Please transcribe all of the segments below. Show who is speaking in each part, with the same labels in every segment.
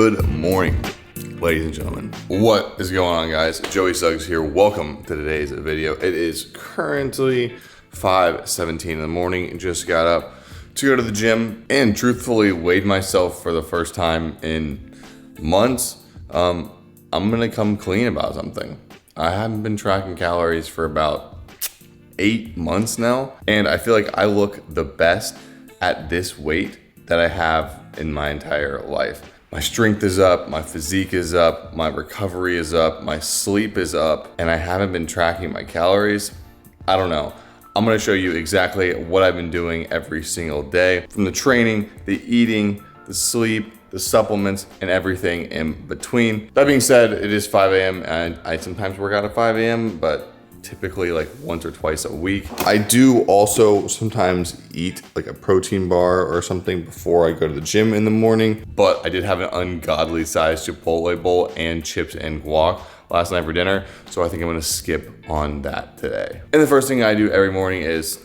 Speaker 1: Good morning, ladies and gentlemen. What is going on, guys? Joey Suggs here. Welcome to today's video. It is currently 5:17 in the morning. Just got up to go to the gym and truthfully weighed myself for the first time in months. I'm gonna come clean about something. I haven't been tracking calories for about 8 months now, and I feel like I look the best at this weight that I have in my entire life. My strength is up, my physique is up, my recovery is up, my sleep is up, and I haven't been tracking my calories. I don't know. I'm gonna show you exactly what I've been doing every single day, from the training, the eating, the sleep, the supplements, and everything in between. That being said, it is 5 a.m. and I sometimes work out at 5 a.m., but typically like once or twice a week. I do also sometimes eat like a protein bar or something before I go to the gym in the morning, but I did have an ungodly sized Chipotle bowl and chips and guac last night for dinner, so I think I'm gonna skip on that today. And the first thing I do every morning is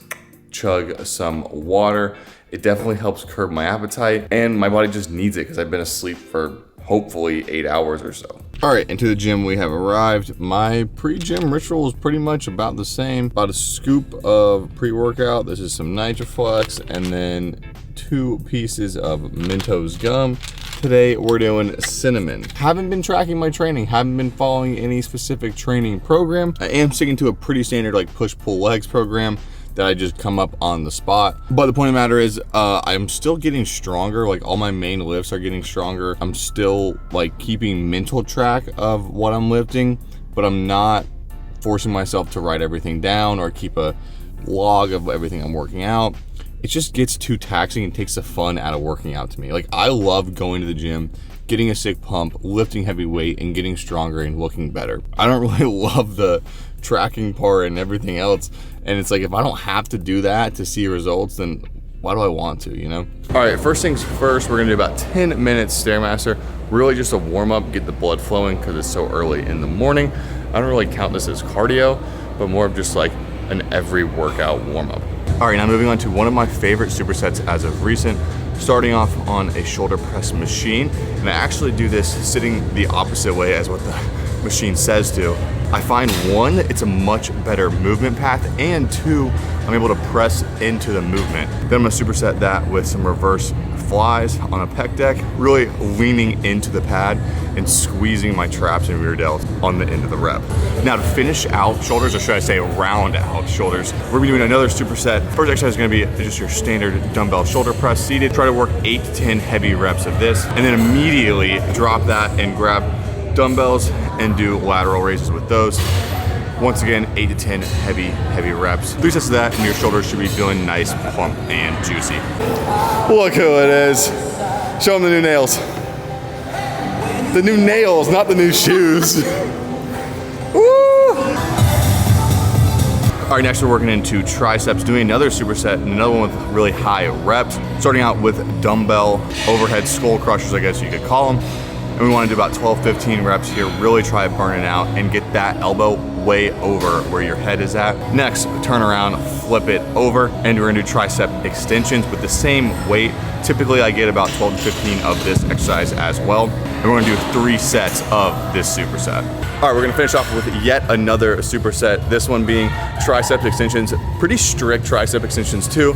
Speaker 1: chug some water. It definitely helps curb my appetite, and my body just needs it because I've been asleep for hopefully 8 hours or so. All right, into the gym we have arrived. My pre-gym ritual is pretty much about the same. About a scoop of pre-workout. This is some NitroFlex, and then 2 pieces of Mentos gum. Today we're doing cinnamon. Haven't been tracking my training, haven't been following any specific training program. I am sticking to a pretty standard like push-pull legs program that I just come up on the spot. But the point of the matter is, I'm still getting stronger. Like all my main lifts are getting stronger. I'm still like keeping mental track of what I'm lifting, but I'm not forcing myself to write everything down or keep a log of everything I'm working out. It just gets too taxing and takes the fun out of working out to me. Like I love going to the gym, getting a sick pump, lifting heavy weight, and getting stronger and looking better. I don't really love the tracking part and everything else. And it's like, if I don't have to do that to see results, then why do I want to, you know? All right, first things first, we're gonna do about 10 minutes Stairmaster. Really just a warm up, get the blood flowing because it's so early in the morning. I don't really count this as cardio, but more of just like an every workout warm up. All right, now moving on to one of my favorite supersets as of recent, starting off on a shoulder press machine. And I actually do this sitting the opposite way as what the machine says to. I find 1, it's a much better movement path, and 2, I'm able to press into the movement. Then I'm gonna superset that with some reverse flies on a pec deck, really leaning into the pad and squeezing my traps and rear delts on the end of the rep. Now to finish out shoulders, or should I say round out shoulders, we're gonna be doing another superset. First exercise is gonna be just your standard dumbbell shoulder press seated. Try to work 8 to 10 heavy reps of this, and then immediately drop that and grab dumbbells and do lateral raises with those. Once again, 8 to 10 heavy reps. 3 sets of that, and your shoulders should be feeling nice, plump, and juicy. Look who it is. Show them the new nails. The new nails, not the new shoes. Woo! All right, next we're working into triceps, doing another superset and another one with really high reps. Starting out with dumbbell overhead skull crushers, I guess you could call them. And we want to do about 12-15 reps here, really try burning out and get that elbow way over where your head is at. Next, turn around, flip it over, and we're gonna do tricep extensions with the same weight. Typically I get about 12 to 15 of this exercise as well. And we're gonna do 3 sets of this superset. All right, we're gonna finish off with yet another superset, this one being tricep extensions, pretty strict tricep extensions too.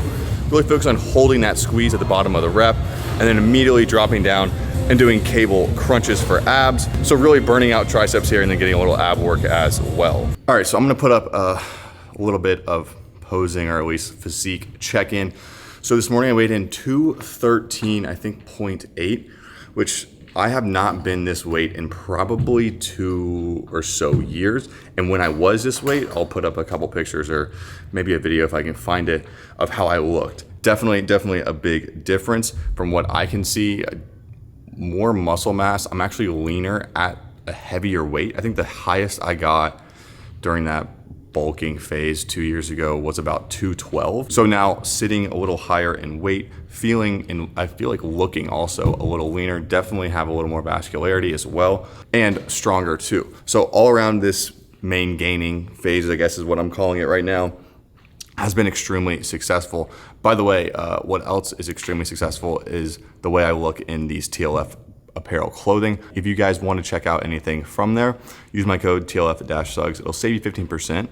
Speaker 1: Really focus on holding that squeeze at the bottom of the rep, and then immediately dropping down and doing cable crunches for abs. So really burning out triceps here and then getting a little ab work as well. All right, so I'm gonna put up a little bit of posing, or at least physique check-in. So this morning I weighed in 213, I think 0.8, which I have not been this weight in probably 2 or so years. And when I was this weight, I'll put up a couple pictures or maybe a video if I can find it of how I looked. Definitely a big difference from what I can see. More muscle mass. I'm actually leaner at a heavier weight. I think the highest I got during that bulking phase 2 years ago was about 212. So now sitting a little higher in weight, feeling, and I feel like looking also a little leaner, definitely have a little more vascularity as well, and stronger too. So all around this maingaining phase, I guess is what I'm calling it right now, has been extremely successful. By the way, what else is extremely successful is the way I look in these TLF apparel clothing. If you guys want to check out anything from there, use my code TLF-Suggs. It'll save you 15%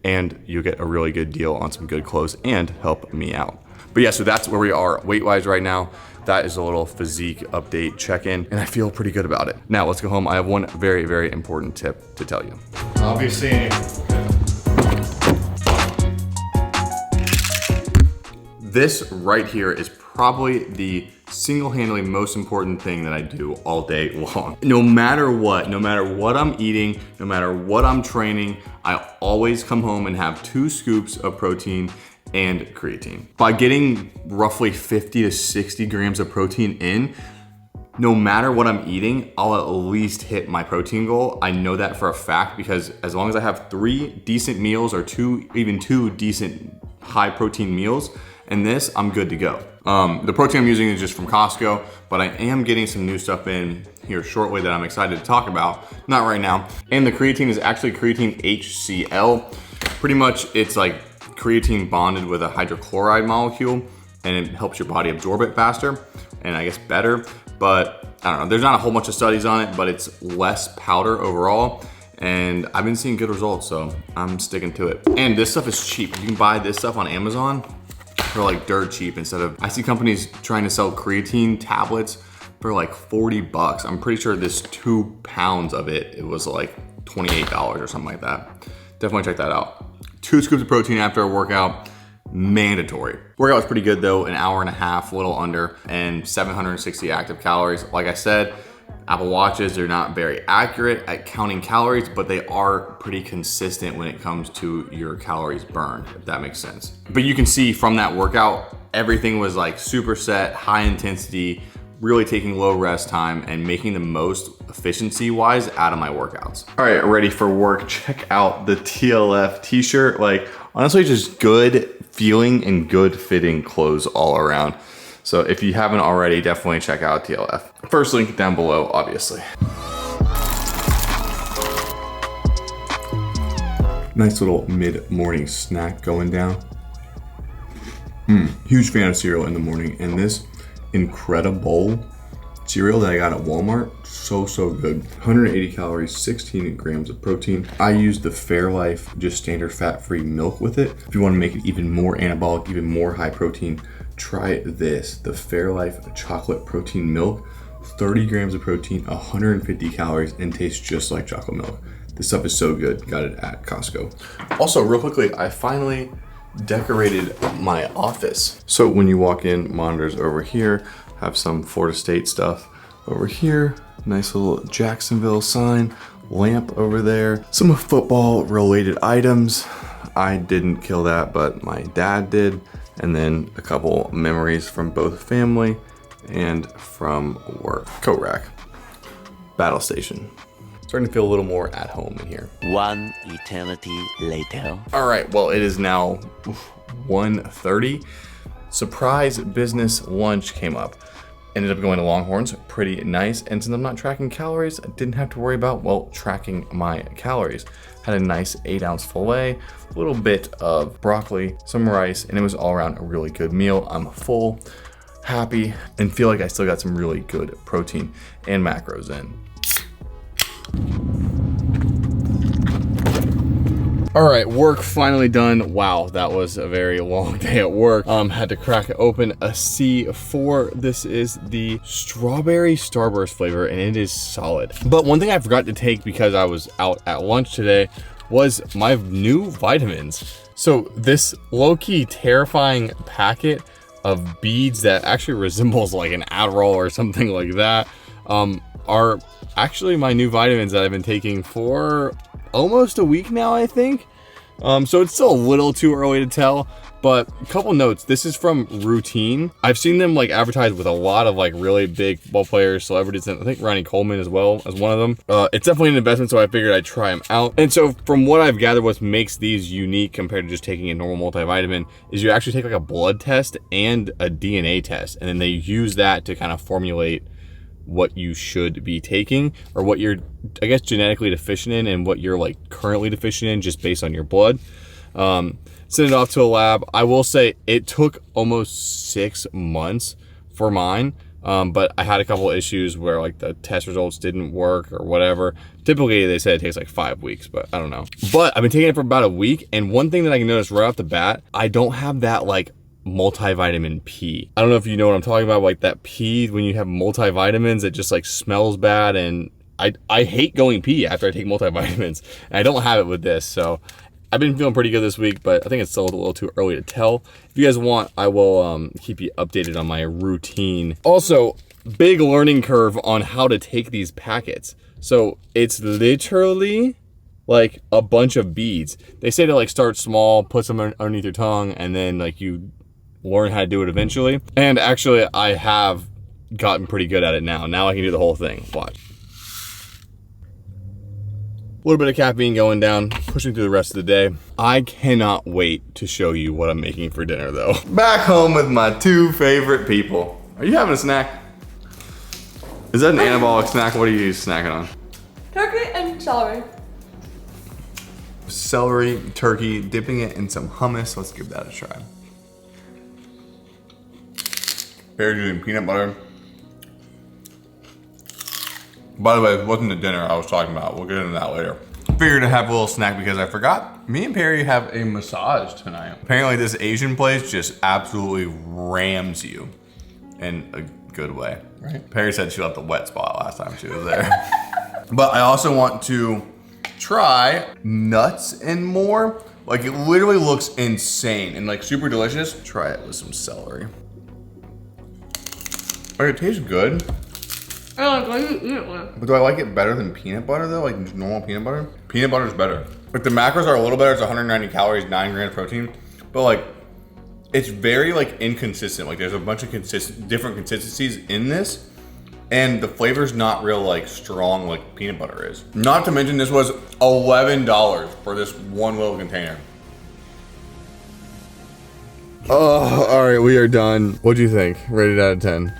Speaker 1: and you'll get a really good deal on some good clothes and help me out. But yeah, so that's where we are weight-wise right now. That is a little physique update check-in, and I feel pretty good about it. Now let's go home. I have one very, very important tip to tell you. I'll be seeing you. This right here is probably the single-handedly most important thing that I do all day long. No matter what I'm eating, no matter what I'm training, I always come home and have 2 scoops of protein and creatine. By getting roughly 50 to 60 grams of protein in, no matter what I'm eating, I'll at least hit my protein goal. I know that for a fact because as long as I have 3 decent meals or even two decent high protein meals, and this, I'm good to go. The protein I'm using is just from Costco, but I am getting some new stuff in here shortly that I'm excited to talk about. Not right now. And the creatine is actually creatine HCl. Pretty much it's like creatine bonded with a hydrochloride molecule, and it helps your body absorb it faster and I guess better. But I don't know, there's not a whole bunch of studies on it, but it's less powder overall. And I've been seeing good results, so I'm sticking to it. And this stuff is cheap. You can buy this stuff on Amazon for like dirt cheap instead of, I see companies trying to sell creatine tablets for like 40 bucks. I'm pretty sure this 2 pounds of it was like $28 or something like that. Definitely check that out. 2 scoops of protein after a workout, mandatory. Workout was pretty good though, an hour and a half, a little under, and 760 active calories. Like I said, Apple Watches, they're not very accurate at counting calories, but they are pretty consistent when it comes to your calories burned, if that makes sense. But you can see from that workout, everything was like super set, high intensity, really taking low rest time and making the most efficiency wise out of my workouts. All right, ready for work. Check out the TLF t-shirt. Like honestly, just good feeling and good fitting clothes all around. So if you haven't already, definitely check out TLF. First link down below, obviously. Nice little mid-morning snack going down. Huge fan of cereal in the morning, and this incredible cereal that I got at Walmart, so good. 180 calories, 16 grams of protein. I use the Fairlife, just standard fat-free milk with it. If you want to make it even more anabolic, even more high protein, try this, the Fairlife chocolate protein milk. 30 grams of protein, 150 calories, and tastes just like chocolate milk. This stuff is so good. Got it at Costco. Also, real quickly, I finally decorated my office. So when you walk in, monitors over here, have some Florida State stuff over here, nice little Jacksonville sign, lamp over there, some football related items. I didn't kill that, but my dad did. And then a couple memories from both family and from work. Coat rack, battle station. Starting to feel a little more at home in here.
Speaker 2: One eternity later.
Speaker 1: All right, well, it is now 1:30. Surprise business lunch came up. Ended up going to Longhorns, pretty nice. And since I'm not tracking calories, I didn't have to worry about, well, tracking my calories. Had a nice 8-ounce filet, a little bit of broccoli, some rice, and it was all around a really good meal. I'm full, happy, and feel like I still got some really good protein and macros in. All right, work finally done. Wow, that was a very long day at work. Had to crack open a C4. This is the strawberry Starburst flavor, and it is solid. But one thing I forgot to take because I was out at lunch today was my new vitamins. So this low-key terrifying packet of beads that actually resembles like an Adderall or something like that are actually my new vitamins that I've been taking for almost a week now, I think. So it's still a little too early to tell, but a couple notes. This is from Routine. I've seen them like advertised with a lot of like really big football players, celebrities, and I think Ronnie Coleman as well as one of them. It's definitely an investment, so I figured I'd try them out. And so from what I've gathered, what makes these unique compared to just taking a normal multivitamin is you actually take like a blood test and a DNA test, and then they use that to kind of formulate what you should be taking, or what you're, I guess, genetically deficient in and what you're like currently deficient in just based on your blood. Send it off to a lab. I will say it took almost 6 months for mine But I had a couple of issues where like the test results didn't work or whatever. Typically they said it takes like 5 weeks, but I don't know. But I've been taking it for about a week, and one thing that I can notice right off the bat, I don't have that like multivitamin P. I don't know if you know what I'm talking about, like that P when you have multivitamins, it just like smells bad, and I hate going pee after I take multivitamins, and I don't have it with this. So I've been feeling pretty good this week, but I think it's still a little too early to tell. If you guys want, I will keep you updated on my routine. Also, big learning curve on how to take these packets. So it's literally like a bunch of beads. They say to like start small, put some underneath your tongue, and then like you learn how to do it eventually. And actually I have gotten pretty good at it now. Now I can do the whole thing. Watch. A little bit of caffeine going down, pushing through the rest of the day. I cannot wait to show you what I'm making for dinner though. Back home with my 2 favorite people. Are you having a snack? Is that an anabolic snack? What are you snacking on?
Speaker 3: Turkey and celery.
Speaker 1: Celery, turkey, dipping it in some hummus. Let's give that a try. Perry's using peanut butter. By the way, it wasn't the dinner I was talking about. We'll get into that later. Figured to have a little snack because I forgot. Me and Perry have a massage tonight. Apparently this Asian place just absolutely rams you in a good way. Right? Perry said she left a wet spot last time she was there. But I also want to try nuts and more. Like it literally looks insane and like super delicious. Try it with some celery. Like it tastes good.
Speaker 3: I like what you eat it with.
Speaker 1: But do I like it better than peanut butter though? Like normal peanut butter? Peanut butter is better. Like the macros are a little better. It's 190 calories, 9 grams protein. But like, it's very like inconsistent. Like there's a bunch of different consistencies in this. And the flavor's not real like strong like peanut butter is. Not to mention this was $11 for this one little container. Oh, all right, we are done. What do you think? Rated out of 10.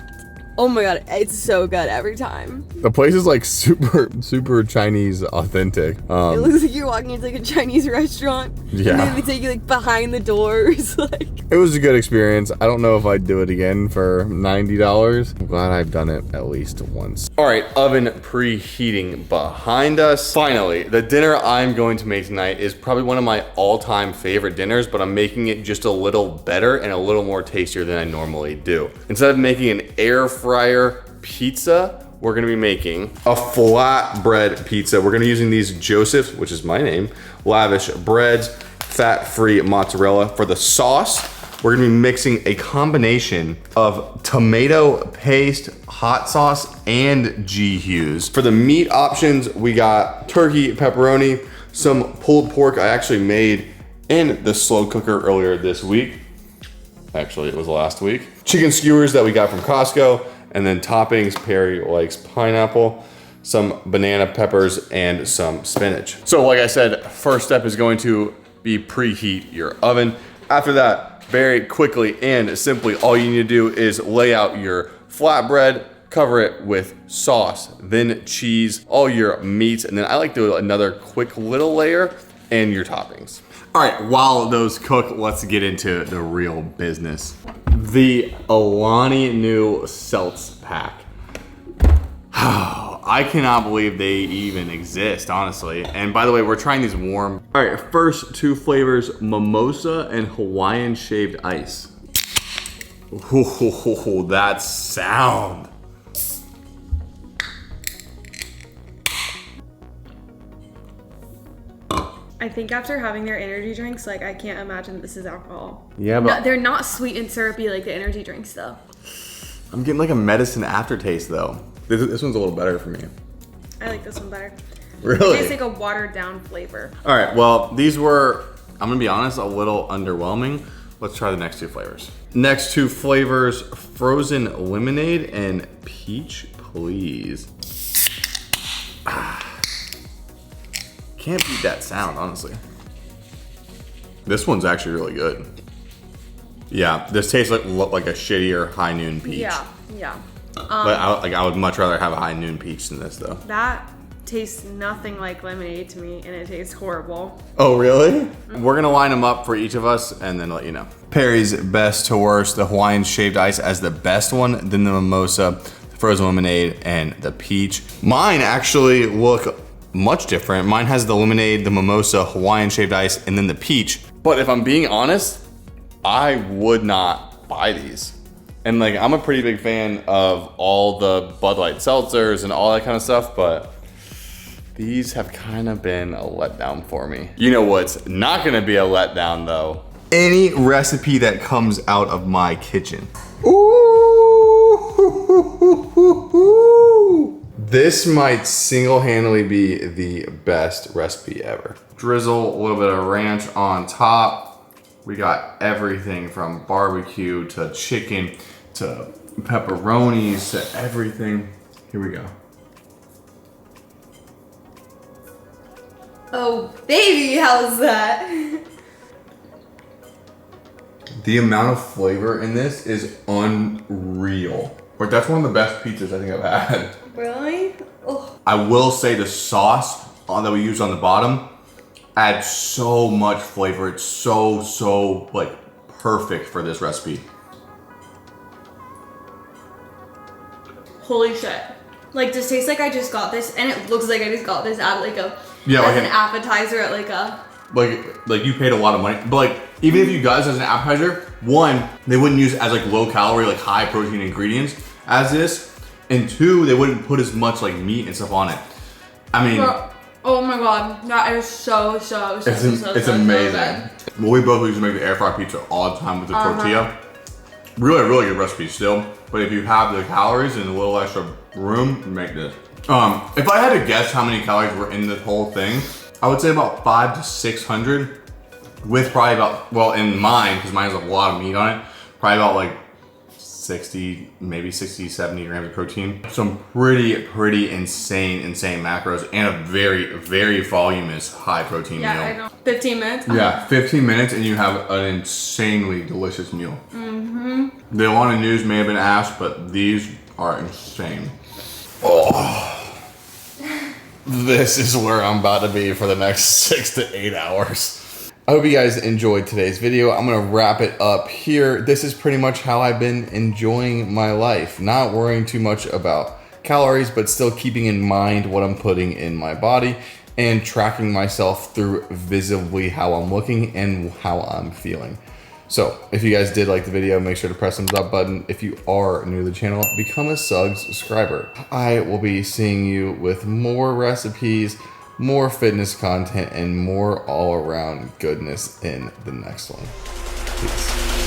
Speaker 3: Oh my god, it's so good every time.
Speaker 1: The place is like super Chinese authentic.
Speaker 3: It looks like you're walking into like a Chinese restaurant.
Speaker 1: Yeah.
Speaker 3: And then they take you like behind the doors. Like
Speaker 1: It was a good experience. I don't know if I'd do it again for $90. I'm glad I've done it at least once. All right, oven preheating behind us. Finally, the dinner I'm going to make tonight is probably one of my all-time favorite dinners, but I'm making it just a little better and a little more tastier than I normally do. Instead of making an air fryer pizza, we're gonna be making a flatbread pizza. We're gonna be using these Joseph's, which is my name, lavish breads, fat-free mozzarella. For the sauce, we're gonna be mixing a combination of tomato paste, hot sauce, and G-Hughes. For the meat options, we got turkey, pepperoni, some pulled pork I actually made in the slow cooker earlier this week. Actually, it was last week. Chicken skewers that we got from Costco, and then toppings, Perry likes pineapple, some banana peppers, and some spinach. So like I said, first step is going to be preheat your oven. After that, very quickly and simply, all you need to do is lay out your flatbread, cover it with sauce, then cheese, all your meats, and then I like to do another quick little layer, and your toppings. All right, while those cook, let's get into the real business. The Alani Nu seltzer pack. I cannot believe they even exist, honestly. And by the way, we're trying these warm. All right, first 2 flavors, mimosa and Hawaiian shaved ice. Ooh, that sound.
Speaker 3: I think after having their energy drinks, like I can't imagine this is alcohol.
Speaker 1: Yeah, but
Speaker 3: No, they're not sweet and syrupy like the energy drinks though.
Speaker 1: I'm getting like a medicine aftertaste though. This one's a little better for me.
Speaker 3: I like this one better.
Speaker 1: Really?
Speaker 3: It tastes like a watered down flavor.
Speaker 1: All right, well, these were, I'm gonna be honest, a little underwhelming. Let's try the next 2 flavors. Next 2 flavors, frozen lemonade and peach please. Can't beat that sound, honestly. This one's actually really good. Yeah, this tastes like a shittier High Noon peach.
Speaker 3: Yeah.
Speaker 1: But I would much rather have a High Noon peach than this though.
Speaker 3: That tastes nothing like lemonade to me, and it tastes horrible.
Speaker 1: Oh really? We're gonna line them up for each of us and then let you know. Perry's best to worst, the Hawaiian shaved ice as the best one, then the mimosa, the frozen lemonade, and the peach. Mine actually look much different. Mine has the lemonade, the mimosa, Hawaiian shaved ice, and then the peach. But if I'm being honest, I would not buy these. And like, I'm a pretty big fan of all the Bud Light seltzers and all that kind of stuff, but these have kind of been a letdown for me. You know what's not gonna be a letdown though? Any recipe that comes out of my kitchen. Ooh. This might single-handedly be the best recipe ever. Drizzle a little bit of ranch on top. We got everything from barbecue to chicken to pepperonis to everything. Here we go.
Speaker 3: Oh, baby, how's that?
Speaker 1: The amount of flavor in this is unreal. Like, that's one of the best pizzas I think I've had.
Speaker 3: Really? Oh.
Speaker 1: I will say the sauce that we use on the bottom adds so much flavor. It's so like perfect for this recipe.
Speaker 3: Holy shit. Like, this tastes like I just got this, and it looks like I just got this at like a,
Speaker 1: yeah,
Speaker 3: as
Speaker 1: like
Speaker 3: an appetizer at like a...
Speaker 1: Like you paid a lot of money, but like even if you guys as an appetizer, one, they wouldn't use as like low calorie, like high protein ingredients as this, and two, they wouldn't put as much like meat and stuff on it. I mean,
Speaker 3: oh my god, that is so
Speaker 1: it's amazing. Well, we both used to make the air fry pizza all the time with the tortilla. Really good recipe still, but if you have the calories and a little extra room, make this. If I had to guess how many calories were in this whole thing, I would say about 500 to 600 with probably about, well, in mine, because mine has a lot of meat on it, probably about like 60, maybe 60, 70 grams of protein. Some pretty insane macros and a very voluminous high protein meal.
Speaker 3: Yeah, I know. 15 minutes?
Speaker 1: Yeah, 15 minutes and you have an insanely delicious meal. The Alani Nus may have been asked, but these are insane. Oh. This is where I'm about to be for the next 6 to 8 hours. I hope you guys enjoyed today's video. I'm gonna wrap it up here. This is pretty much how I've been enjoying my life. Not worrying too much about calories, but still keeping in mind what I'm putting in my body and tracking myself through visibly how I'm looking and how I'm feeling. So if you guys did like the video, make sure to press the thumbs up button. If you are new to the channel, become a Suggs subscriber. I will be seeing you with more recipes, more fitness content, and more all around goodness in the next one. Peace.